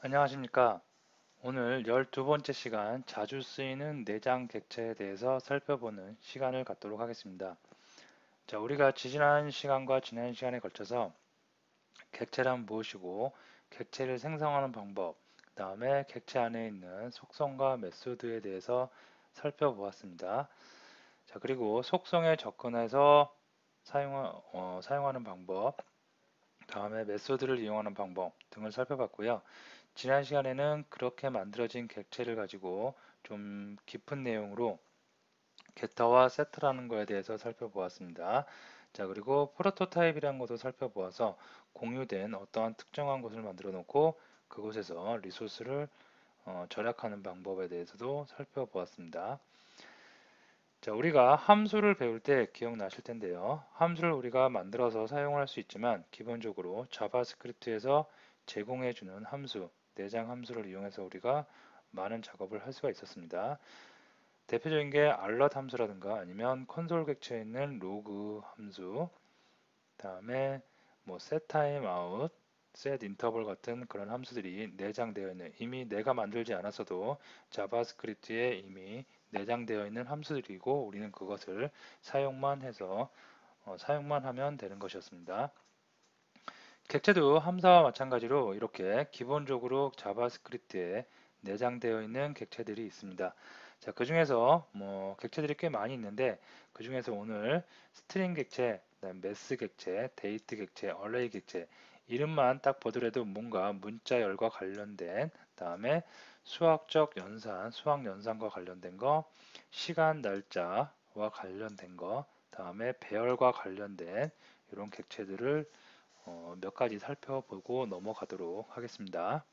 안녕하십니까. 오늘 12번째 시간 자주 쓰이는 내장 객체에 대해서 살펴보는 시간을 갖도록 하겠습니다. 자, 우리가 지난 시간과 지난 시간에 걸쳐서 객체란 무엇이고, 객체를 생성하는 방법, 그 다음에 객체 안에 있는 속성과 메소드에 대해서 살펴보았습니다. 자, 그리고 속성에 접근해서 사용하는 방법, 다음에 메소드를 이용하는 방법 등을 살펴봤고요. 지난 시간에는 그렇게 만들어진 객체를 가지고 좀 깊은 내용으로 게터와 세트라는 거에 대해서 살펴보았습니다. 자, 그리고 프로토타입이라는 것도 살펴보아서 공유된 어떠한 특정한 것을 만들어 놓고 그곳에서 리소스를 절약하는 방법에 대해서도 살펴보았습니다. 자, 우리가 함수를 배울 때 기억나실 텐데요. 함수를 우리가 만들어서 사용할 수 있지만 기본적으로 자바스크립트에서 제공해주는 함수, 내장 함수를 이용해서 우리가 많은 작업을 할 수가 있었습니다. 대표적인 게 alert 함수라든가 아니면 콘솔 객체에 있는 로그 함수, 다음에 뭐 set timeout, set interval 같은 그런 함수들이 내장되어 있는, 이미 내가 만들지 않았어도 자바스크립트에 이미 내장되어 있는 함수들이고 우리는 그것을 사용만 해서 사용만 하면 되는 것이었습니다. 객체도 함사와 마찬가지로 이렇게 기본적으로 자바스크립트에 내장되어 있는 객체들이 있습니다. 자, 그 중에서 뭐 객체들이 꽤 많이 있는데 그 중에서 오늘 스트링 객체, 그다음 매스 객체, 데이트 객체, 어레이 객체 이름만 딱 보더라도 뭔가 문자열과 관련된, 다음에 수학적 연산, 수학 연산과 관련된 거, 시간 날짜와 관련된 거, 다음에 배열과 관련된 이런 객체들을 몇 가지 살펴보고 넘어가도록 하겠습니다.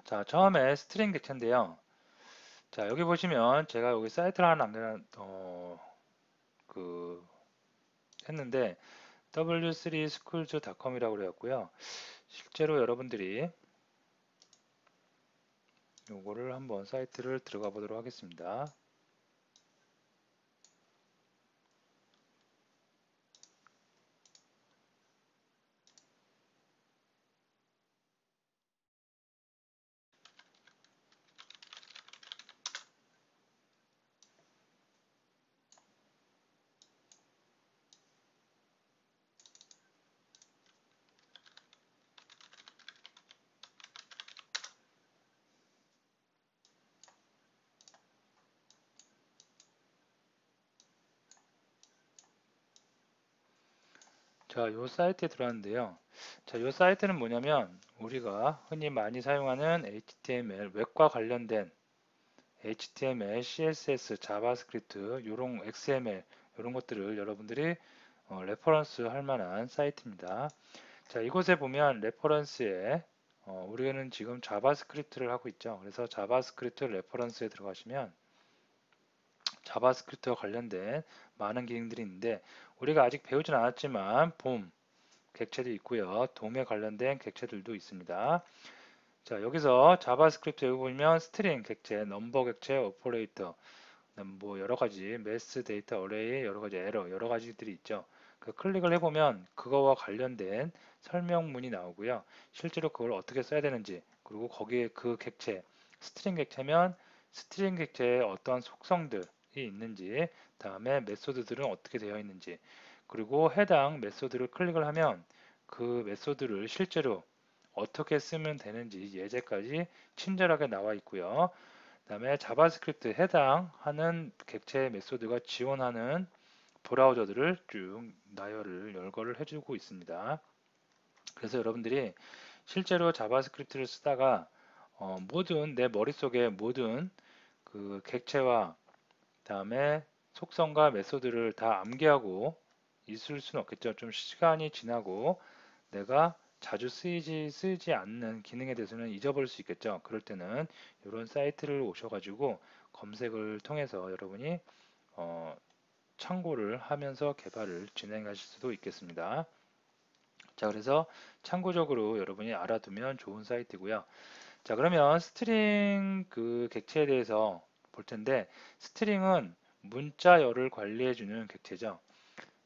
자, 처음에 스트링 객체인데요. 자, 여기 보시면 제가 여기 사이트를 하나 그 했는데 w3schools.com이라고 그래갖고요. 실제로 여러분들이 요거를 한번 사이트를 들어가 보도록 하겠습니다. 자, 요 사이트에 들어왔는데요. 자, 요 사이트는 뭐냐면 우리가 흔히 많이 사용하는 HTML 웹과 관련된 HTML, CSS, 자바스크립트, 요런 XML 이런 것들을 여러분들이 레퍼런스 할 만한 사이트입니다. 자, 이곳에 보면 레퍼런스에 우리는 지금 자바스크립트를 하고 있죠. 그래서 자바스크립트 레퍼런스에 들어가시면 자바스크립트와 관련된 많은 기능들이 있는데 우리가 아직 배우진 않았지만 봄 객체도 있고요. 돔에 관련된 객체들도 있습니다. 자, 여기서 자바스크립트 여기 보면 스트링 객체, 넘버 객체, 오퍼레이터, 뭐 여러 가지 매스 데이터 어레이 여러 가지 에러 여러 가지들이 있죠. 그 클릭을 해보면 그거와 관련된 설명문이 나오고요. 실제로 그걸 어떻게 써야 되는지, 그리고 거기에 그 객체 스트링 객체면 스트링 객체에 어떠한 속성들이 있는지, 다음에 메소드들은 어떻게 되어 있는지, 그리고 해당 메소드를 클릭을 하면 그 메소드를 실제로 어떻게 쓰면 되는지 예제까지 친절하게 나와 있고요. 그다음에 자바스크립트 해당하는 객체 메소드가 지원하는 브라우저들을 쭉 나열을 열거를 해주고 있습니다. 그래서 여러분들이 실제로 자바스크립트를 쓰다가 모든 내 머릿속에 모든 그 객체와 다음에 속성과 메소드를 다 암기하고 있을 수는 없겠죠. 좀 시간이 지나고 내가 자주 쓰지 않는 기능에 대해서는 잊어버릴 수 있겠죠. 그럴 때는 이런 사이트를 오셔가지고 검색을 통해서 여러분이 어, 참고를 하면서 개발을 진행하실 수도 있겠습니다. 자, 그래서 참고적으로 여러분이 알아두면 좋은 사이트고요. 자, 그러면 스트링 그 객체에 대해서 볼 텐데 스트링은 문자열을 관리해주는 객체죠.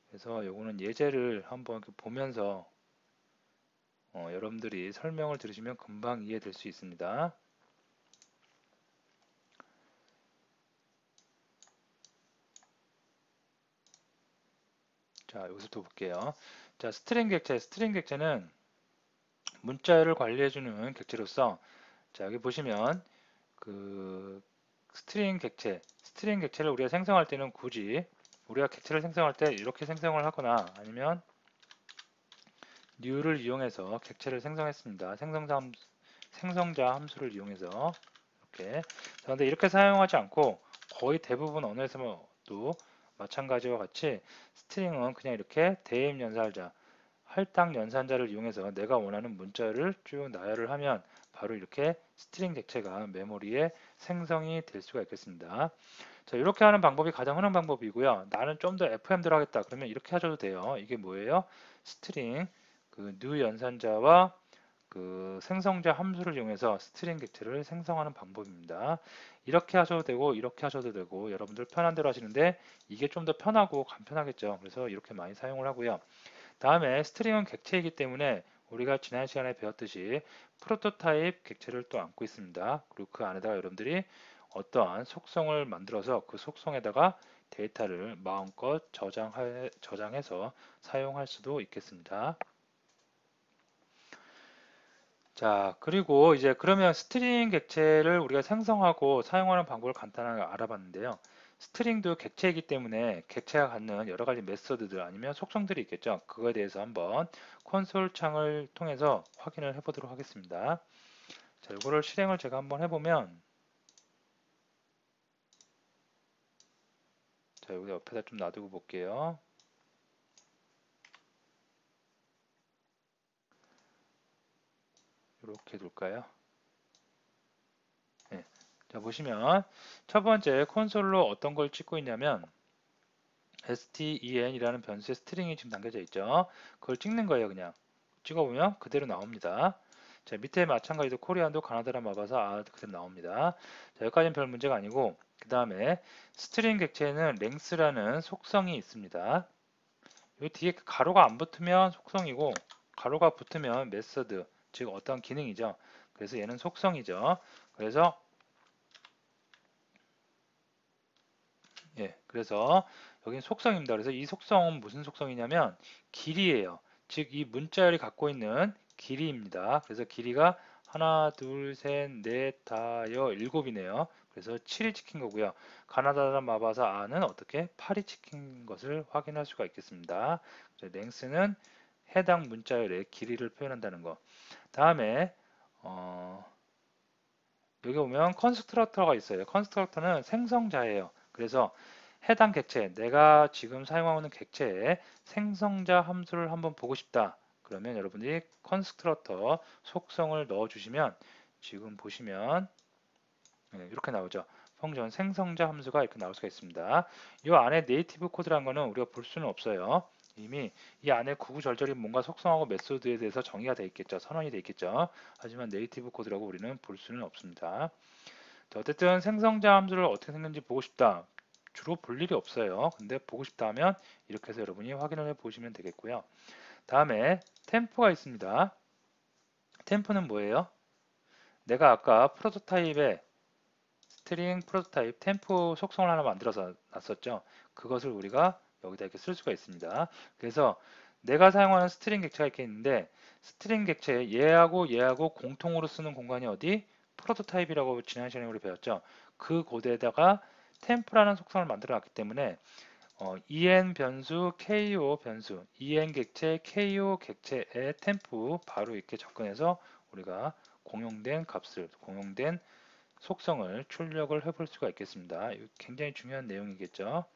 그래서 요거는 예제를 한번 보면서 여러분들이 설명을 들으시면 금방 이해될 수 있습니다. 자, 여기서부터 볼게요. 자, 스트링 객체. 스트링 객체는 문자열을 관리해주는 객체로서, 자, 여기 보시면 그 스트링 객체를 우리가 생성할 때는 굳이 우리가 객체를 생성할 때 이렇게 생성을 하거나 아니면 new를 이용해서 객체를 생성했습니다. 생성자 함수를 이용해서 이렇게. 자, 근데 이렇게 사용하지 않고 거의 대부분 언어에서도 마찬가지와 같이 스트링은 그냥 이렇게 대입 연산자, 할당 연산자를 이용해서 내가 원하는 문자를 쭉 나열을 하면 바로 이렇게 스트링 객체가 메모리에 생성이 될 수가 있겠습니다. 자, 이렇게 하는 방법이 가장 흔한 방법이고요. 나는 좀 더 FM 들어가겠다. 그러면 이렇게 하셔도 돼요. 이게 뭐예요? 스트링 그 new 연산자와 그 생성자 함수를 이용해서 스트링 객체를 생성하는 방법입니다. 이렇게 하셔도 되고 이렇게 하셔도 되고 여러분들 편한 대로 하시는데 이게 좀 더 편하고 간편하겠죠. 그래서 이렇게 많이 사용을 하고요. 다음에 스트링은 객체이기 때문에 우리가 지난 시간에 배웠듯이 프로토타입 객체를 또 안고 있습니다. 그리고 그 안에다가 여러분들이 어떠한 속성을 만들어서 그 속성에다가 데이터를 마음껏 저장해서 사용할 수도 있겠습니다. 자, 그리고 이제 그러면 스트링 객체를 우리가 생성하고 사용하는 방법을 간단하게 알아봤는데요. 스트링도 객체이기 때문에 객체가 갖는 여러 가지 메서드들 아니면 속성들이 있겠죠. 그거에 대해서 한번 콘솔 창을 통해서 확인을 해보도록 하겠습니다. 자, 이거를 실행을 제가 한번 해보면, 자, 여기 옆에다 좀 놔두고 볼게요. 이렇게 둘까요? 네. 자, 보시면 첫 번째 콘솔로 어떤 걸 찍고 있냐면 sten이라는 변수에 스트링이 지금 담겨져 있죠. 그걸 찍는 거예요, 그냥. 찍어보면 그대로 나옵니다. 자, 밑에 마찬가지로 코리안도 가나다라 마바사 그대로 나옵니다. 자, 여기까지는 별 문제가 아니고 그 다음에 스트링 객체에는 랭스라는 속성이 있습니다. 이 뒤에 가로가 안 붙으면 속성이고 가로가 붙으면 메서드, 즉 어떤 기능이죠. 그래서 얘는 속성이죠. 그래서 그래서 여기는 속성입니다. 그래서 이 속성은 무슨 속성이냐면 길이에요. 즉 이 문자열이 갖고 있는 길이입니다. 그래서 길이가 하나, 둘, 셋, 넷, 다, 일곱이네요. 그래서 7이 찍힌 거고요. 가나다라 마바사 아는 어떻게 8이 찍힌 것을 확인할 수가 있겠습니다. 랭스는 해당 문자열의 길이를 표현한다는 거. 다음에 여기 보면 컨스트럭터가 있어요. 컨스트럭터는 생성자예요. 그래서 해당 객체, 내가 지금 사용하고 있는 객체의 생성자 함수를 한번 보고 싶다. 그러면 여러분들이 컨스트럭터 속성을 넣어주시면 지금 보시면 이렇게 나오죠. 펑션 생성자 함수가 이렇게 나올 수가 있습니다. 이 안에 네이티브 코드라는 거는 우리가 볼 수는 없어요. 이미 이 안에 구구절절히 뭔가 속성하고 메소드에 대해서 정의가 되어 있겠죠. 선언이 되어 있겠죠. 하지만 네이티브 코드라고 우리는 볼 수는 없습니다. 자, 어쨌든 생성자 함수를 어떻게 생겼는지 보고 싶다. 주로 볼 일이 없어요. 근데 보고 싶다 하면 이렇게 해서 여러분이 확인을 해 보시면 되겠고요. 다음에 템프가 있습니다. 템프는 뭐예요? 내가 아까 프로토타입에 스트링 프로토타입 템프 속성을 하나 만들어서 놨었죠. 그것을 우리가 여기다 이렇게 쓸 수가 있습니다. 그래서 내가 사용하는 스트링 객체가 이렇게 있는데 스트링 객체 얘하고 공통으로 쓰는 공간이 어디? 프로토타입이라고 지난 시간에 우리 배웠죠. 그 코드에다가 템프라는 속성을 만들어 놨기 때문에 en 변수, ko 변수, en 객체, ko 객체의 템프 바로 이렇게 접근해서 우리가 공용된 값을, 공용된 속성을 출력을 해볼 수가 있겠습니다. 이거 굉장히 중요한 내용이겠죠.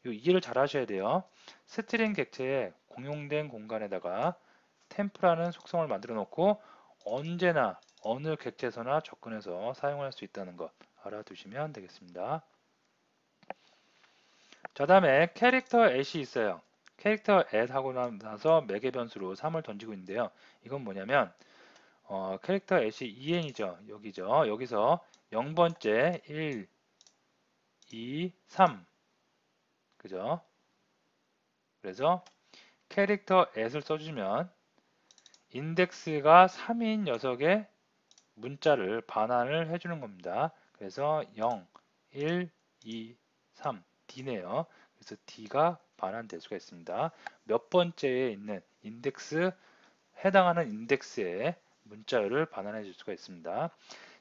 이 이해를 잘 하셔야 돼요. 스트링 객체의 공용된 공간에다가 템프라는 속성을 만들어 놓고 언제나 어느 객체에서나 접근해서 사용할 수 있다는 것 알아두시면 되겠습니다. 자, 다음에 캐릭터 at이 있어요. 캐릭터 at 하고 나서 매개 변수로 3을 던지고 있는데요. 이건 뭐냐면 캐릭터 at이 en이죠. 여기죠. 여기서 0번째 1, 2, 3 그죠? 그래서 캐릭터 at을 써주면 인덱스가 3인 녀석의 문자를 반환을 해주는 겁니다. 그래서 0, 1, 2, 3, D네요. 그래서 D가 반환될 수가 있습니다. 몇 번째에 있는 인덱스, 해당하는 인덱스의 문자열을 반환해 줄 수가 있습니다.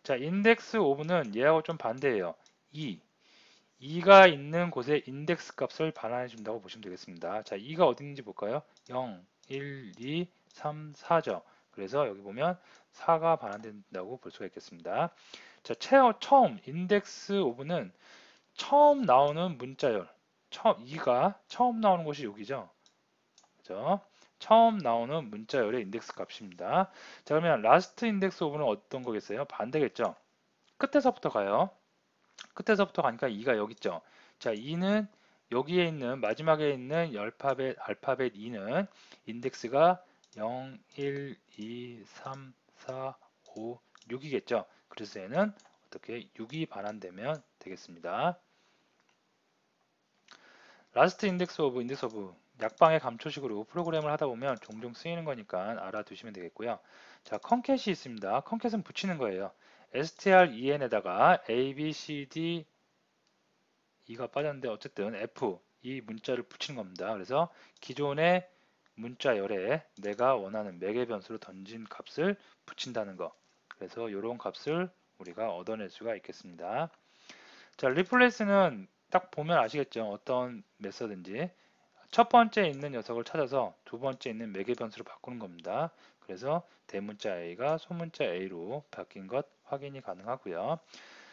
자, 인덱스 오브는 얘하고 좀 반대예요. 2가 있는 곳에 인덱스 값을 반환해 준다고 보시면 되겠습니다. 자, 2가 어디 있는지 볼까요? 0, 1, 2, 3, 4죠. 그래서 여기 보면 4가 반환된다고 볼 수가 있겠습니다. 자, 처음 인덱스 오브는 처음 나오는 문자열, 2가 처음 나오는 곳이 여기죠. 그죠? 처음 나오는 문자열의 인덱스 값입니다. 자, 그러면 라스트 인덱스 오브는 어떤 거겠어요? 반대겠죠? 끝에서부터 가요. 끝에서부터 가니까 2가 여기 있죠. 자, 2는 여기에 있는 마지막에 있는 알파벳 2는 인덱스가 0, 1, 2, 3, 4, 5, 6이겠죠. 그래서 얘는 어떻게 6이 반환되면 되겠습니다. 라스트 인덱스 오브 약방의 감초식으로 프로그램을 하다 보면 종종 쓰이는 거니까 알아두시면 되겠고요. 자, 컨캣이 있습니다. 컨캣은 붙이는 거예요. stren에다가 a, b, c, d, e가 빠졌는데 어쨌든 f 이 문자를 붙이는 겁니다. 그래서 기존의 문자열에 내가 원하는 매개 변수로 던진 값을 붙인다는 거. 그래서 이런 값을 우리가 얻어낼 수가 있겠습니다. 자, 리플레이스는 딱 보면 아시겠죠? 어떤 메서드인지. 첫 번째 있는 녀석을 찾아서 두 번째 있는 매개 변수로 바꾸는 겁니다. 그래서 대문자 A가 소문자 A로 바뀐 것 확인이 가능하고요.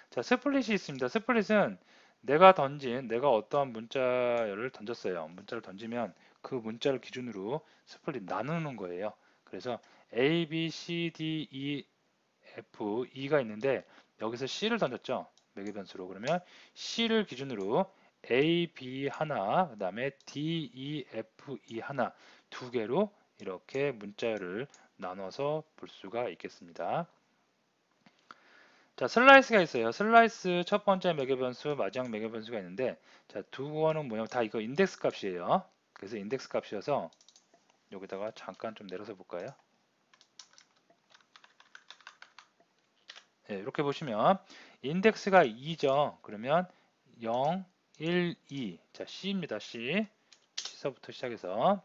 자, 스플릿이 있습니다. 스플릿은 내가 어떠한 문자를 던졌어요. 문자를 던지면 그 문자를 기준으로 스플릿 나누는 거예요. 그래서 A, B, C, D, E, F, E가 있는데 여기서 C를 던졌죠. 매개 변수로. 그러면 C를 기준으로 A, B 하나, 그 다음에 D, E, F, E 하나 두 개로 이렇게 문자열을 나눠서 볼 수가 있겠습니다. 자, 슬라이스가 있어요. 슬라이스 첫 번째 매개 변수, 마지막 매개 변수가 있는데, 자, 두 번은 뭐냐면 다 이거 인덱스 값이에요. 그래서 인덱스 값이어서 여기다가 잠깐 좀 내려서 볼까요? 네, 이렇게 보시면 인덱스가 2죠. 그러면 0, 1, 2. 자, C입니다. C. C서부터 시작해서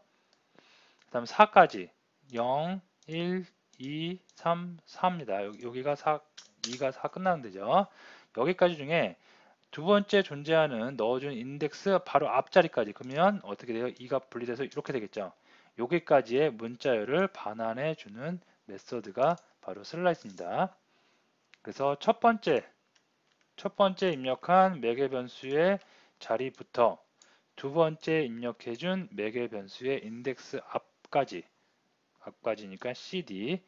그다음 4까지 0, 1, 2, 3, 4입니다. 여기가 4, 2가 4 끝나는 데죠. 여기까지 중에 두 번째 존재하는 넣어준 인덱스 바로 앞자리까지 그러면 어떻게 돼요? 2가 분리돼서 이렇게 되겠죠. 여기까지의 문자열을 반환해 주는 메서드가 바로 슬라이스입니다. 그래서 첫 번째 입력한 매개 변수의 자리부터 두 번째 입력해준 매개 변수의 인덱스 앞까지니까 cd의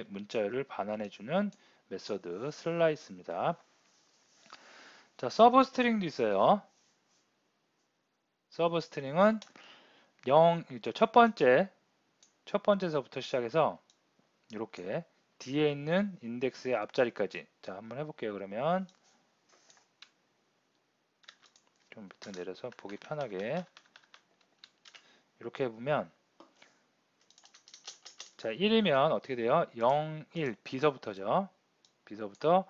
문자열을 반환해주는 메서드 슬라이스입니다. 자, 서브 스트링도 있어요. 서브 스트링은 0, 첫 번째서부터 시작해서 이렇게 뒤에 있는 인덱스의 앞자리까지. 자, 한번 해볼게요. 그러면 좀 밑으로 내려서 보기 편하게 이렇게 해보면 자, 1이면 어떻게 돼요? 0, 1, B서부터죠. B서부터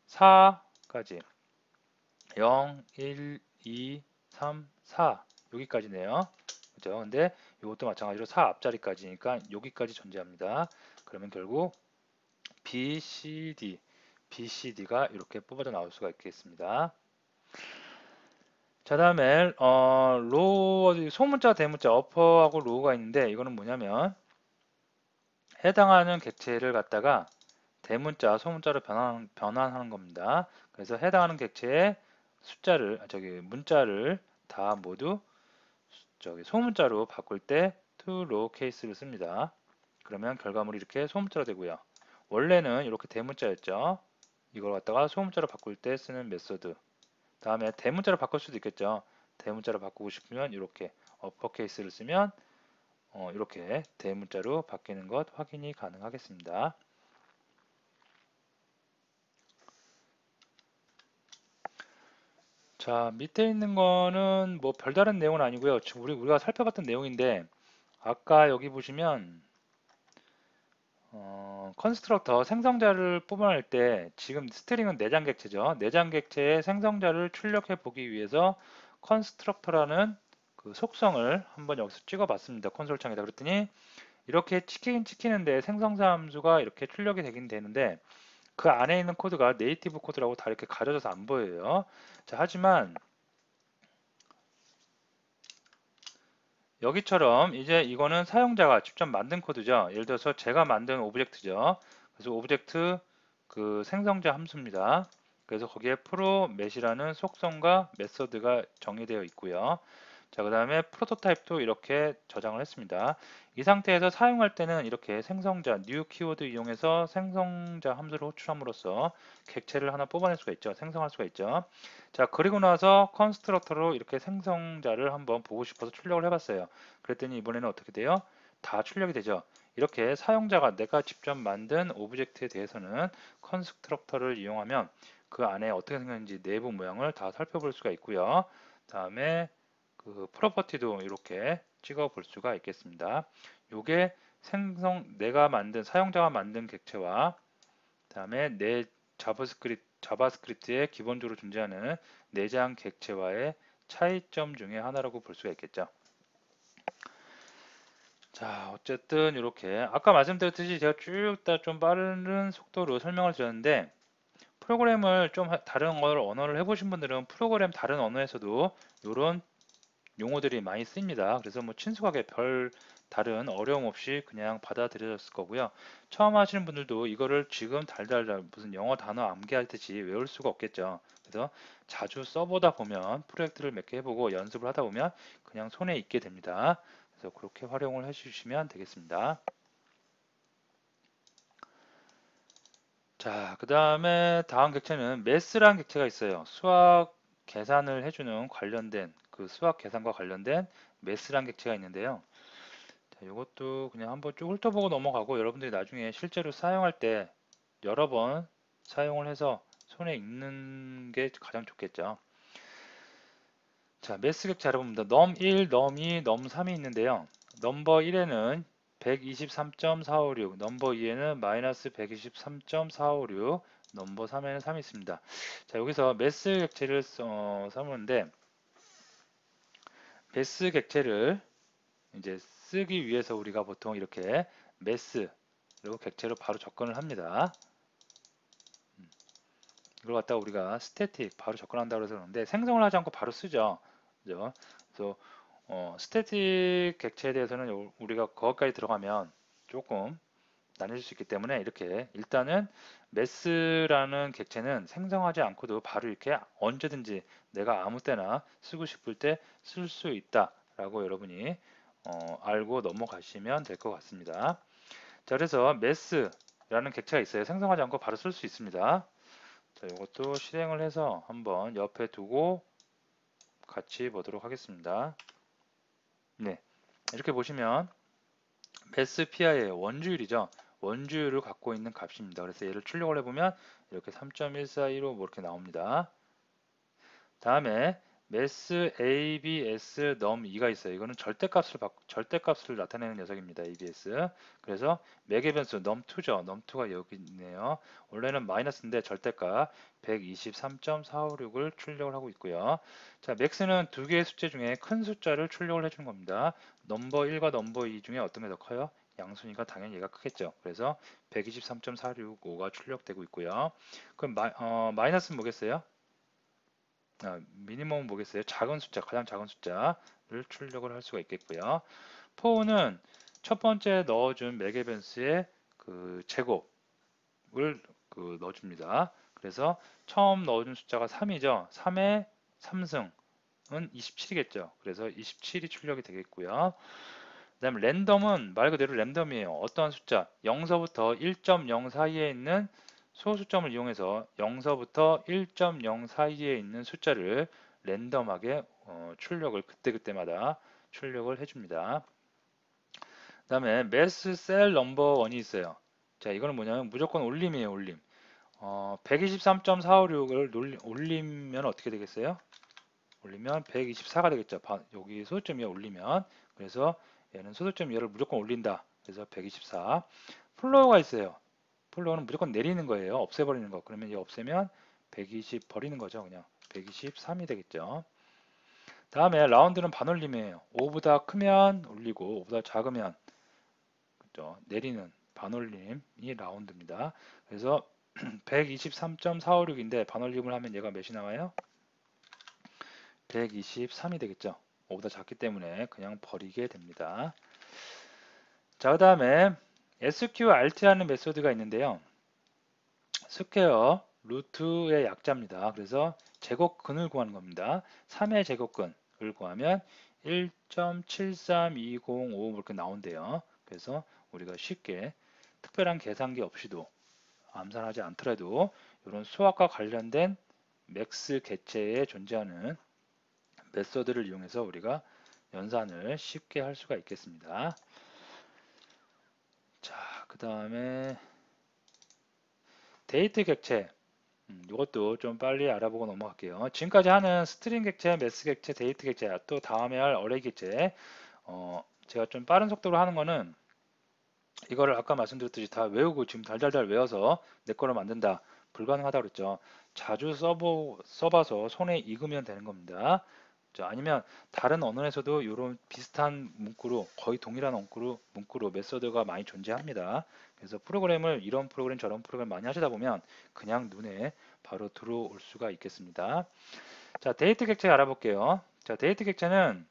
4까지 0, 1, 2, 3, 4 여기까지네요. 그죠? 근데 이것도 마찬가지로 4 앞자리까지니까 여기까지 존재합니다. 그러면 결국 BCD가 이렇게 뽑아져 나올 수가 있겠습니다. 자, 다음에 소문자, 대문자, 어퍼하고 로우가 있는데 이거는 뭐냐면 해당하는 객체를 갖다가 대문자, 소문자로 변환하는 겁니다. 그래서 해당하는 객체의 문자를 다 모두 소문자로 바꿀 때 to lowercase를 씁니다. 그러면 결과물이 이렇게 소문자로 되고요. 원래는 이렇게 대문자였죠. 이걸 갖다가 소문자로 바꿀 때 쓰는 메소드. 다음에 대문자로 바꿀 수도 있겠죠. 대문자로 바꾸고 싶으면 이렇게 어퍼케이스를 쓰면 이렇게 대문자로 바뀌는 것 확인이 가능하겠습니다. 자, 밑에 있는 거는 뭐 별다른 내용은 아니고요. 우리가 살펴봤던 내용인데 아까 여기 보시면 컨스트럭터 생성자를 뽑아낼 때 지금 스트링은 내장 객체죠. 내장 객체의 생성자를 출력해 보기 위해서 컨스트럭터라는 그 속성을 한번 여기서 찍어 봤습니다. 콘솔 창에다. 그랬더니 이렇게 찍히긴 찍히는데 생성자 함수가 이렇게 출력이 되긴 되는데 그 안에 있는 코드가 네이티브 코드라고 다 이렇게 가려져서 안 보여요. 자, 하지만 여기처럼 이제 이거는 사용자가 직접 만든 코드죠. 예를 들어서 제가 만든 오브젝트죠. 그래서 오브젝트 그 생성자 함수입니다. 그래서 거기에 프로맷이라는 속성과 메서드가 정의되어 있고요. 자, 그 다음에 프로토타입도 이렇게 저장을 했습니다. 이 상태에서 사용할 때는 이렇게 생성자, new 키워드 이용해서 생성자 함수를 호출함으로써 객체를 하나 뽑아낼 수가 있죠. 생성할 수가 있죠. 자, 그리고 나서 컨스트럭터로 이렇게 생성자를 한번 보고 싶어서 출력을 해봤어요. 그랬더니 이번에는 어떻게 돼요? 다 출력이 되죠. 이렇게 사용자가 내가 직접 만든 오브젝트에 대해서는 컨스트럭터를 이용하면 그 안에 어떻게 생겼는지 내부 모양을 다 살펴볼 수가 있고요. 다음에 그 프로퍼티도 이렇게 찍어 볼 수가 있겠습니다. 요게 내가 만든 사용자가 만든 객체와 그다음에 내 자바스크립트에 기본적으로 존재하는 내장 객체와의 차이점 중에 하나라고 볼 수가 있겠죠. 자, 어쨌든 이렇게 아까 말씀드렸듯이 제가 쭉 다 좀 빠른 속도로 설명을 드렸는데 프로그램을 좀 다른 언어를 해보신 분들은 프로그램 다른 언어에서도 이런 용어들이 많이 쓰입니다. 그래서 뭐 친숙하게 별 다른 어려움 없이 그냥 받아들여졌을 거고요. 처음 하시는 분들도 이거를 지금 달달달 무슨 영어 단어 암기하듯이 외울 수가 없겠죠. 그래서 자주 써보다 보면 프로젝트를 몇 개 해보고 연습을 하다 보면 그냥 손에 익게 됩니다. 그래서 그렇게 활용을 해주시면 되겠습니다. 자, 그 다음에 다음 객체는 매스라는 객체가 있어요. 수학 계산을 해주는 관련된 그 수학 계산과 관련된 매스라는 객체가 있는데요. 자, 이것도 그냥 한번 쭉 훑어보고 넘어가고 여러분들이 나중에 실제로 사용할 때 여러 번 사용을 해서 손에 익는 게 가장 좋겠죠. 자, 매스 객체 알아봅니다. num1, num2, num3이 있는데요. 넘버 1에는 123.456, 넘버 2에는 마이너스 123.456, 넘버 3에는 3이 있습니다. 자, 여기서 매스 객체를 써보는데 매스 객체를 이제 쓰기 위해서 우리가 보통 이렇게 매스로 객체로 바로 접근을 합니다. 이걸 갖다가 우리가 스태틱 바로 접근한다고 해서 그러는데 생성을 하지 않고 바로 쓰죠. 그죠? 그래서 스태틱 객체에 대해서는 우리가 거기까지 들어가면 조금 나눠질 수 있기 때문에 이렇게 일단은 매스라는 객체는 생성하지 않고도 바로 이렇게 언제든지 내가 아무 때나 쓰고 싶을 때 쓸 수 있다라고 여러분이 알고 넘어가시면 될 것 같습니다. 자, 그래서 매스라는 객체가 있어요. 생성하지 않고 바로 쓸 수 있습니다. 자, 이것도 실행을 해서 한번 옆에 두고 같이 보도록 하겠습니다. 네, 이렇게 보시면 매스 PI의 원주율이죠. 원주율을 갖고 있는 값입니다. 그래서 얘를 출력을 해보면 이렇게 3.1415 뭐 이렇게 나옵니다. 다음에 mass abs num2가 있어요. 이거는 절대값을 나타내는 녀석입니다. abs. 그래서 맥의 변수 num2죠. num2가 여기 있네요. 원래는 마이너스인데 절대값 123.456을 출력을 하고 있고요. 자, max는 두 개의 숫자 중에 큰 숫자를 출력을 해주는 겁니다. 넘버 1과 넘버 2 중에 어떤 게 더 커요? 양수니까 당연히 얘가 크겠죠. 그래서 123.465가 출력되고 있고요. 그럼 마이너스는 뭐겠어요? 미니멈은 뭐겠어요? 작은 숫자, 가장 작은 숫자를 출력을 할 수가 있겠고요. 포는 첫 번째 넣어준 맥에벤스의 그 제곱을 넣어줍니다. 그래서 처음 넣어준 숫자가 3이죠. 3의 3승은 27이겠죠. 그래서 27이 출력이 되겠고요. 그 다음에 랜덤은 말 그대로 랜덤이에요. 어떠한 숫자, 0서부터 1.0 사이에 있는 소수점을 이용해서 0서부터 1.0 사이에 있는 숫자를 랜덤하게 출력을 그때그때마다 출력을 해줍니다. 그 다음에 매스 셀 넘버 1이 있어요. 자, 이거는 뭐냐면 무조건 올림이에요, 올림. 123.456을 올리면 어떻게 되겠어요? 올리면 124가 되겠죠. 여기 소수점 위에 올리면. 그래서 얘는 소수점 위를 무조건 올린다. 그래서 124. 플로어가 있어요. 플로우는 무조건 내리는 거예요. 없애버리는 거. 그러면 이 없애면 120 버리는 거죠. 그냥 123이 되겠죠. 다음에 라운드는 반올림이에요. 5보다 크면 올리고 5보다 작으면 그죠? 내리는 반올림이 라운드입니다. 그래서 123.456인데 반올림을 하면 얘가 몇이 나와요? 123이 되겠죠. 5보다 작기 때문에 그냥 버리게 됩니다. 자, 그 다음에 SQRT라는 메소드가 있는데요. 스퀘어 루트의 약자입니다. 그래서 제곱근을 구하는 겁니다. 3의 제곱근을 구하면 1.73205 이렇게 나온대요. 그래서 우리가 쉽게 특별한 계산기 없이도 암산하지 않더라도 이런 수학과 관련된 맥스 객체에 존재하는 메소드를 이용해서 우리가 연산을 쉽게 할 수가 있겠습니다. 자, 그 다음에 데이트 객체 이것도 좀 빨리 알아보고 넘어갈게요. 지금까지 하는 스트링 객체, 매스 객체, 데이트 객체, 또 다음에 할 어레이 객체 제가 좀 빠른 속도로 하는 거는 이거를 아까 말씀드렸듯이 다 외우고 지금 달달달 외워서 내 거로 만든다. 불가능하다고 그랬죠. 자주 써봐서 손에 익으면 되는 겁니다. 아니면 다른 언어에서도 이런 비슷한 문구로 거의 동일한 문구로 메소드가 많이 존재합니다. 그래서 프로그램을 이런 프로그램 저런 프로그램 많이 하시다 보면 그냥 눈에 바로 들어올 수가 있겠습니다. 자, 데이트 객체 알아볼게요. 자, 데이트 객체는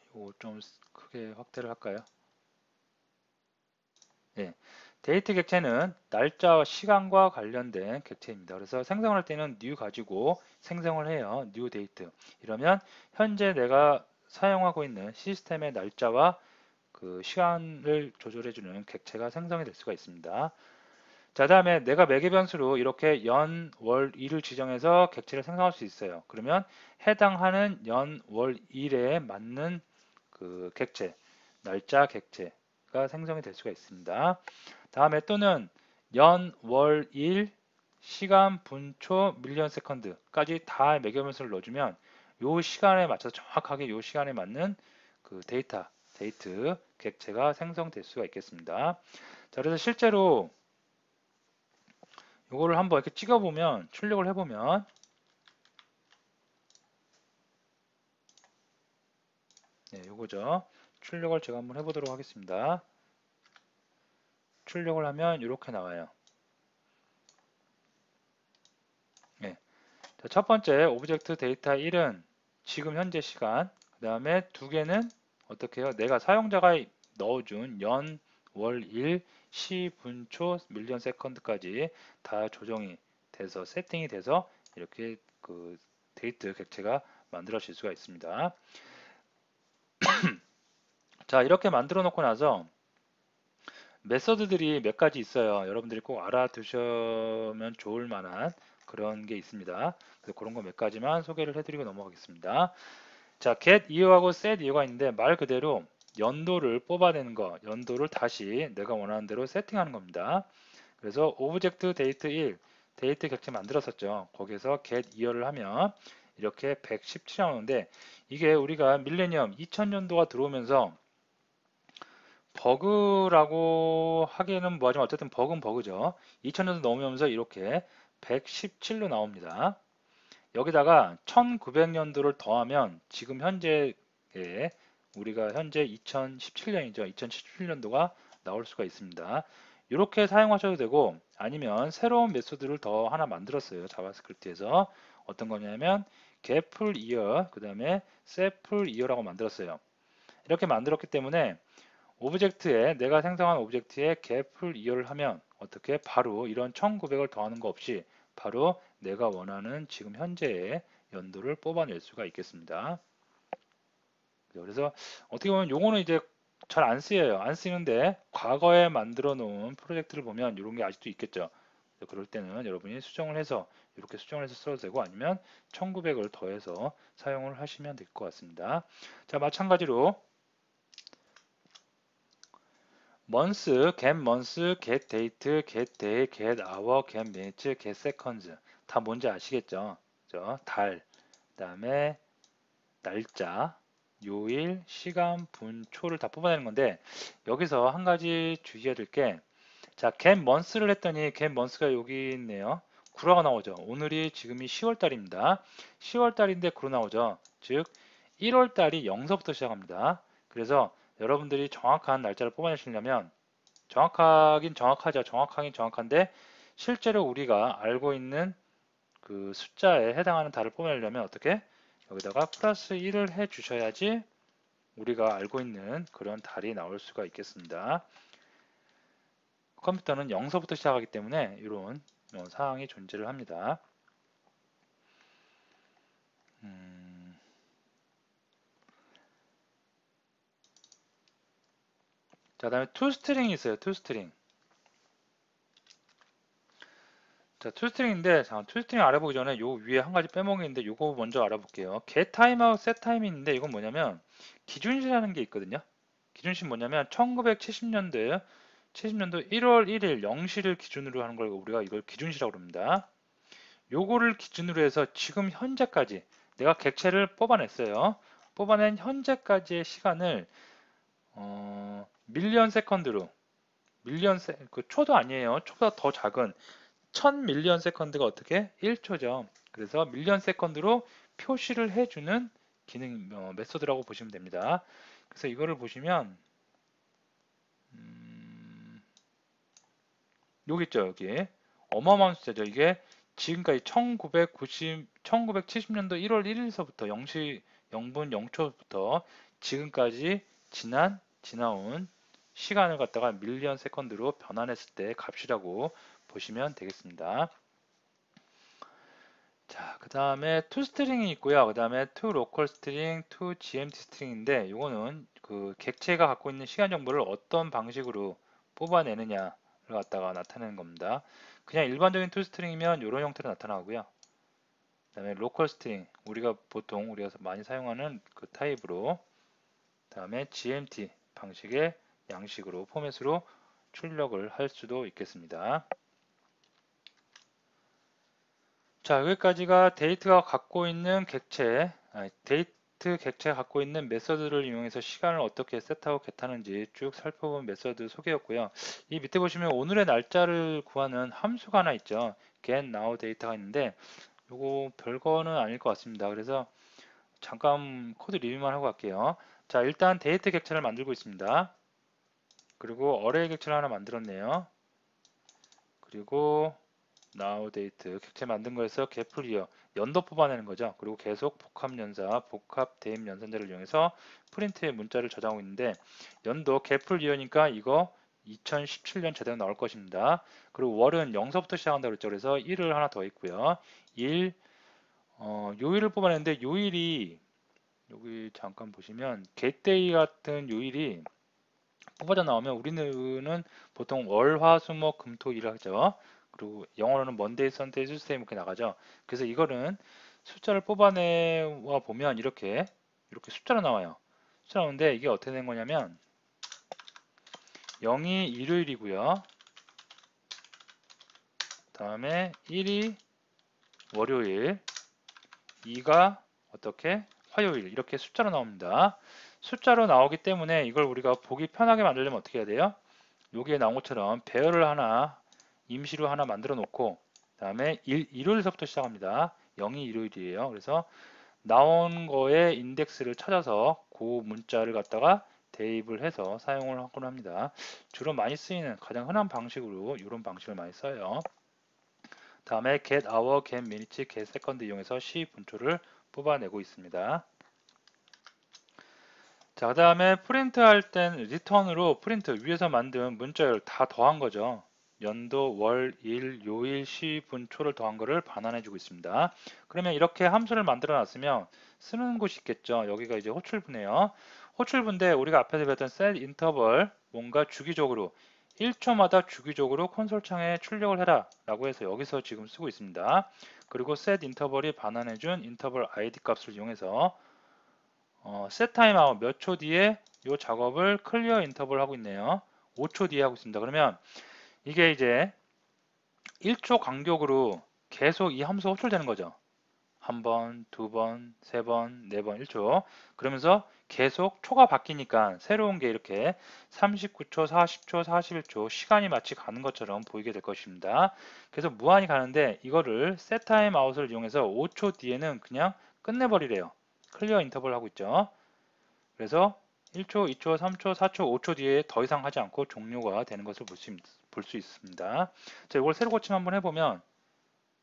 이거 좀 크게 확대를 할까요? 네. 데이트 객체는 날짜와 시간과 관련된 객체입니다. 그래서 생성할 때는 new 가지고 생성을 해요. new date. 이러면 현재 내가 사용하고 있는 시스템의 날짜와 그 시간을 조절해주는 객체가 생성이 될 수가 있습니다. 자, 다음에 내가 매개 변수로 이렇게 연, 월, 일을 지정해서 객체를 생성할 수 있어요. 그러면 해당하는 연, 월, 일에 맞는 그 객체, 날짜 객체가 생성이 될 수가 있습니다. 다음에 또는 연, 월, 일, 시간, 분, 초, 밀리언 세컨드까지 다 매개 변수를 넣어주면 요 시간에 맞춰서 정확하게 요 시간에 맞는 그 데이트 객체가 생성될 수가 있겠습니다. 자, 그래서 실제로 이거를 한번 이렇게 찍어보면 출력을 해보면 네, 요거죠. 출력을 제가 한번 해보도록 하겠습니다. 출력을 하면 이렇게 나와요. 네. 자, 첫 번째 오브젝트 데이터 1은 지금 현재 시간, 그 다음에 두 개는 어떻게 해요? 내가 사용자가 넣어준 연, 월, 일, 시, 분, 초, 밀리언 세컨드까지 다 조정이 돼서 세팅이 돼서 이렇게 그 데이트 객체가 만들어질 수가 있습니다. 자, 이렇게 만들어 놓고 나서 메서드들이 몇 가지 있어요. 여러분들이 꼭 알아두시면 좋을 만한 그런 게 있습니다. 그래서 그런 거 몇 가지만 소개를 해드리고 넘어가겠습니다. 자, get 이어하고 set 이어가 있는데 말 그대로 연도를 뽑아내는 거, 연도를 다시 내가 원하는 대로 세팅하는 겁니다. 그래서 오브젝트 데이트 1, 데이트 객체 만들었었죠. 거기에서 get 이어를 하면 이렇게 117이 나오는데 이게 우리가 밀레니엄 2000년도가 들어오면서 버그라고 하기에는 뭐하지만 어쨌든 버그는 버그죠. 2000년도 넘으면서 이렇게 117로 나옵니다. 여기다가 1900년도를 더하면 지금 현재의 우리가 현재 2017년이죠. 2017년도가 나올 수가 있습니다. 이렇게 사용하셔도 되고 아니면 새로운 메소드를 더 하나 만들었어요. 자바스크립트에서 어떤 거냐면 getFull year 그 다음에 setFull year라고 만들었어요. 이렇게 만들었기 때문에 오브젝트에 내가 생성한 오브젝트에 getFull year를 하면 어떻게 바로 이런 1900을 더하는 거 없이 바로 내가 원하는 지금 현재의 연도를 뽑아낼 수가 있겠습니다. 그래서 어떻게 보면 요거는 이제 잘 안 쓰여요. 안 쓰이는데 과거에 만들어 놓은 프로젝트를 보면 이런 게 아직도 있겠죠. 그럴 때는 여러분이 수정을 해서 이렇게 수정을 해서 써도 되고 아니면 1900을 더해서 사용을 하시면 될 것 같습니다. 자, 마찬가지로 months, get date, get day, get hour, get minutes, get seconds 다 뭔지 아시겠죠? 그죠? 달, 그다음에 날짜, 요일, 시간, 분, 초를 다 뽑아내는 건데 여기서 한 가지 주의해야 될 게 자, get months를 했더니 get months가 여기 있네요. 구라가 나오죠. 오늘이 지금이 10월 달입니다. 10월 달인데 구로 나오죠. 즉 1월 달이 0서부터 시작합니다. 그래서 여러분들이 정확한 날짜를 뽑아내시려면 정확하긴 정확하죠. 정확하긴 정확한데 실제로 우리가 알고 있는 그 숫자에 해당하는 달을 뽑아내려면 어떻게? 여기다가 플러스 1을 해 주셔야지 우리가 알고 있는 그런 달이 나올 수가 있겠습니다. 컴퓨터는 0서부터 시작하기 때문에 이런 사항이 존재를 합니다. 자, 다음에 toString이 있어요. toString. 자, toString인데, 자, toString 알아보기 전에 요 위에 한 가지 빼먹은 게 있는데 요거 먼저 알아볼게요. getTimeout, setTime인데 이건 뭐냐면 기준시라는 게 있거든요. 기준시 뭐냐면 1970년도에 70년도 1월 1일 0시를 기준으로 하는 걸 우리가 이걸 기준시라고 합니다. 요거를 기준으로 해서 지금 현재까지 내가 객체를 뽑아냈어요. 뽑아낸 현재까지의 시간을 밀리언 세컨드로 그 초도 아니에요. 초보다 더 작은 1000 밀리언 세컨드가 어떻게 1초죠. 그래서 밀리언 세컨드로 표시를 해주는 기능 메소드라고 보시면 됩니다. 그래서 이거를 보시면 여기 있죠. 여기 어마어마한 숫자죠. 이게 지금까지 1970년도 1월 1일서부터 0시 0분 0초부터 지금까지 지나온 시간을 갖다가 밀리언 세컨드로 변환했을 때 값이라고 보시면 되겠습니다. 자, 그 다음에 toString이 있고요. 그 다음에 toLocalString, toGMTString인데 이거는 그 객체가 갖고 있는 시간 정보를 어떤 방식으로 뽑아내느냐를 갖다가 나타내는 겁니다. 그냥 일반적인 toString이면 이런 형태로 나타나고요. 그 다음에 localString, 우리가 많이 사용하는 그 타입으로, 그 다음에 GMT 방식의 양식으로 포맷으로 출력을 할 수도 있겠습니다. 자, 여기까지가 데이트가 갖고 있는 데이트 객체가 갖고 있는 메서드를 이용해서 시간을 어떻게 셋하고 겟하는지 쭉 살펴본 메서드 소개였고요. 이 밑에 보시면 오늘의 날짜를 구하는 함수가 하나 있죠. get now 데이터가 있는데 요거 별거는 아닐 것 같습니다. 그래서 잠깐 코드 리뷰만 하고 갈게요. 자, 일단 데이트 객체를 만들고 있습니다. 그리고 어레이 객체를 하나 만들었네요. 그리고 now date 객체 만든 거에서 getPl이요. 연도 뽑아내는 거죠. 그리고 계속 복합연사, 복합 대입 연산자를 이용해서 프린트의 문자를 저장하고 있는데 연도 getPl이니까 이거 2017년 제대로 나올 것입니다. 그리고 월은 0서부터 시작한다고 그랬죠. 그래서 1을 하나 더 있고요. 요일을 뽑아내는데 요일이 여기 잠깐 보시면 getDay 같은 요일이 뽑아져 나오면 우리는 보통 월, 화, 수, 목, 금, 토, 일을 하죠. 그리고 영어로는 먼데이, 선데이, 투스데이 이렇게 나가죠. 그래서 이거는 숫자를 뽑아내와 보면 이렇게 숫자로 나와요. 숫자 나오는데 이게 어떻게 된 거냐면 0이 일요일이고요. 다음에 1이 월요일, 2가 어떻게 화요일 이렇게 숫자로 나옵니다. 숫자로 나오기 때문에 이걸 우리가 보기 편하게 만들려면 어떻게 해야 돼요? 여기에 나온 것처럼 배열을 하나 임시로 하나 만들어 놓고 그 다음에 일요일서부터 시작합니다. 0이 일요일이에요. 그래서 나온 거에 인덱스를 찾아서 그 문자를 갖다가 대입을 해서 사용을 하곤 합니다. 주로 많이 쓰이는 가장 흔한 방식으로 이런 방식을 많이 써요. 다음에 get hour, get minute, get second 이용해서 시 분초를 뽑아내고 있습니다. 자, 그 다음에 프린트 할 땐 리턴으로 프린트 위에서 만든 문자열 다 더한 거죠. 연도, 월, 일, 요일, 시, 분, 초를 더한 거를 반환해 주고 있습니다. 그러면 이렇게 함수를 만들어 놨으면 쓰는 곳이 있겠죠. 여기가 이제 호출부네요. 호출부인데 우리가 앞에서 배웠던 set interval 뭔가 주기적으로 1초마다 주기적으로 콘솔 창에 출력을 해라 라고 해서 여기서 지금 쓰고 있습니다. 그리고 set interval이 반환해 준 interval id 값을 이용해서 set timeout 몇 초 뒤에 이 작업을 클리어 인터벌 하고 있네요. 5초 뒤에 하고 있습니다. 그러면 이게 이제 1초 간격으로 계속 이 함수가 호출되는 거죠. 한 번, 두 번, 세 번, 네 번, 1초. 그러면서 계속 초가 바뀌니까 새로운 게 이렇게 39초, 40초, 41초 시간이 마치 가는 것처럼 보이게 될 것입니다. 그래서 무한히 가는데 이거를 set time out을 이용해서 5초 뒤에는 그냥 끝내버리래요. 클리어 인터벌 하고 있죠. 그래서 1초, 2초, 3초, 4초, 5초 뒤에 더 이상 하지 않고 종료가 되는 것을 볼 수 있습니다. 자, 이걸 세로 고침 한번 해보면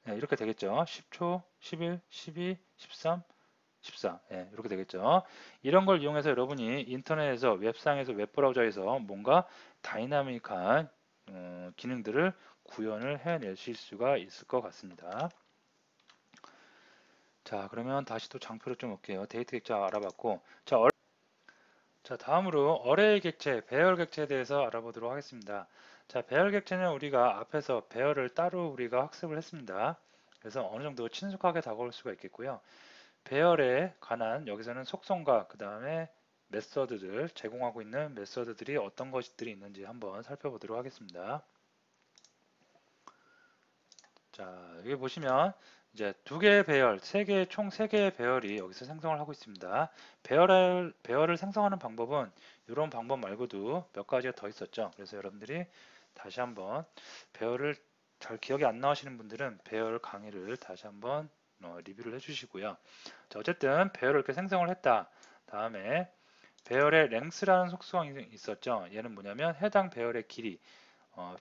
네, 이렇게 되겠죠. 10초, 11, 12, 13, 14 이렇게 되겠죠. 이런 걸 이용해서 여러분이 인터넷에서 웹상에서 웹브라우저에서 뭔가 다이나믹한 기능들을 구현을 해내실 수가 있을 것 같습니다. 자, 그러면 다시 또 장표로 좀 올게요. 데이트 객체 알아봤고 자, 다음으로 어레이 객체, 배열 객체에 대해서 알아보도록 하겠습니다. 자, 배열 객체는 우리가 앞에서 배열을 따로 우리가 학습을 했습니다. 그래서 어느 정도 친숙하게 다가올 수가 있겠고요. 배열에 관한 여기서는 속성과 그 다음에 메서드들, 제공하고 있는 메서드들이 어떤 것들이 있는지 한번 살펴보도록 하겠습니다. 자, 여기 보시면 이제 두 개의 배열, 총 세 개의 배열이 여기서 생성을 하고 있습니다. 배열을 생성하는 방법은 이런 방법 말고도 몇 가지가 더 있었죠. 그래서 여러분들이 다시 한번 배열을 잘 기억이 안 나시는 분들은 배열 강의를 다시 한번 리뷰를 해주시고요. 자, 어쨌든 배열을 이렇게 생성을 했다. 다음에 배열의 랭스라는 속성이 있었죠. 얘는 뭐냐면 해당 배열의 길이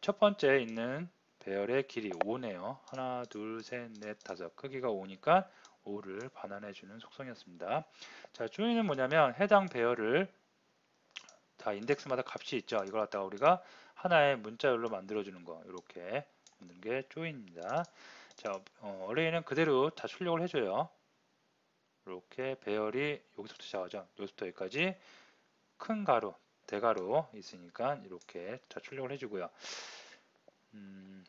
첫 번째 있는 배열의 길이 5네요. 하나, 둘, 셋, 넷, 다섯. 크기가 5니까 5를 반환해주는 속성이었습니다. 자, 조인은 뭐냐면 해당 배열을 다 인덱스마다 값이 있죠. 이걸 갖다가 우리가 하나의 문자열로 만들어주는 거. 이렇게 만드는 게 조인입니다. 자, 어레이는 그대로 다 출력을 해줘요. 이렇게 배열이 여기서부터 시작하죠. 여기서부터 여기까지 큰 가로, 대가로 있으니까 이렇게 다 출력을 해주고요.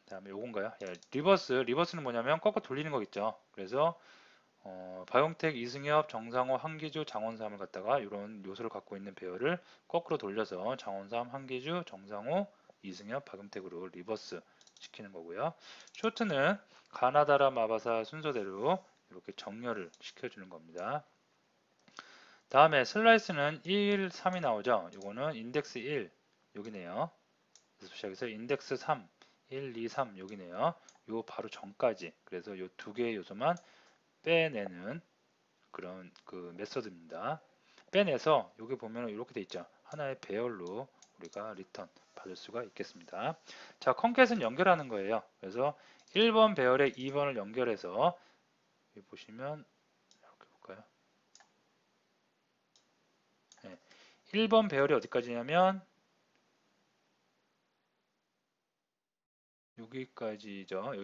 다음에 요건가요? 예, 리버스는 뭐냐면 거꾸로 돌리는 거겠죠. 그래서 박용택, 이승엽, 정상호, 한기주, 장원삼을 갖다가 이런 요소를 갖고 있는 배열을 거꾸로 돌려서 장원삼, 한기주, 정상호, 이승엽, 박용택으로 리버스 시키는 거고요. 쇼트는 가나다라, 마바사 순서대로 이렇게 정렬을 시켜주는 겁니다. 다음에 슬라이스는 1, 3이 나오죠. 이거는 인덱스 1 여기네요. 그래서 시작해서 인덱스 3 1, 2, 3 여기네요. 요 바로 전까지. 그래서 요 두 개의 요소만 빼내는 그런 그 메서드입니다. 빼내서 여기 보면 이렇게 돼 있죠. 하나의 배열로 우리가 리턴 받을 수가 있겠습니다. 자, 컨캣은 연결하는 거예요. 그래서 1번 배열에 2번을 연결해서 여기 보시면 이렇게 볼까요? 네. 1번 배열이 어디까지냐면 여기까지죠.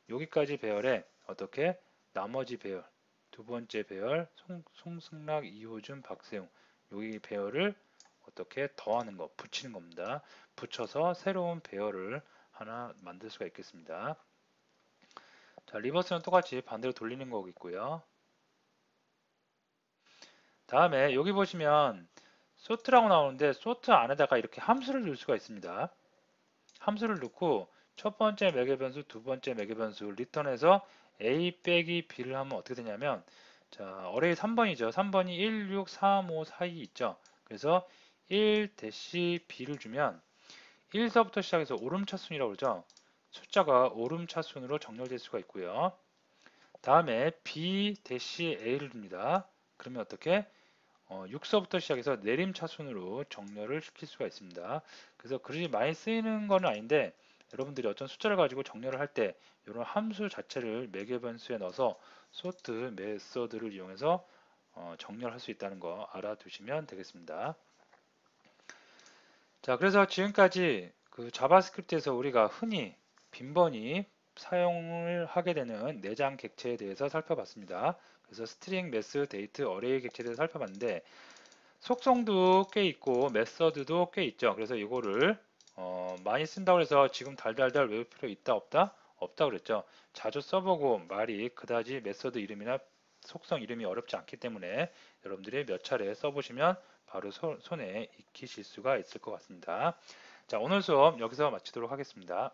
여기까지 배열에 어떻게 나머지 배열 두 번째 배열 송승락, 이호준, 박세웅 여기 배열을 어떻게 더하는 거 붙이는 겁니다. 붙여서 새로운 배열을 하나 만들 수가 있겠습니다. 자, 리버스는 똑같이 반대로 돌리는 거겠고요. 다음에 여기 보시면 소트라고 나오는데 소트 안에다가 이렇게 함수를 넣을 수가 있습니다. 함수를 넣고 첫 번째 매개 변수, 두 번째 매개 변수 리턴해서 a 빼기 b를 하면 어떻게 되냐면 자, 어레이 3번이죠. 3번이 1, 6, 3, 5, 4, 2 있죠. 그래서 1-b를 주면 1서부터 시작해서 오름차순이라고 그러죠. 숫자가 오름차순으로 정렬될 수가 있고요. 다음에 b-a를 줍니다. 그러면 어떻게? 6서부터 시작해서 내림차순으로 정렬을 시킬 수가 있습니다. 그래서 그리 많이 쓰이는 건 아닌데 여러분들이 어떤 숫자를 가지고 정렬을 할 때 이런 함수 자체를 매개 변수에 넣어서 소트 메서드를 이용해서 정렬할 수 있다는 거 알아두시면 되겠습니다. 자, 그래서 지금까지 그 자바스크립트에서 우리가 흔히 빈번히 사용을 하게 되는 내장 객체에 대해서 살펴봤습니다. 그래서 스트링, 매스, 데이트, 어레이 객체에 대해서 살펴봤는데 속성도 꽤 있고 메서드도 꽤 있죠. 그래서 이거를 많이 쓴다고 해서 지금 달달달 외울 필요 있다 없다? 없다 그랬죠. 자주 써보고 말이 그다지 메서드 이름이나 속성 이름이 어렵지 않기 때문에 여러분들이 몇 차례 써보시면 바로 손에 익히실 수가 있을 것 같습니다. 자, 오늘 수업 여기서 마치도록 하겠습니다.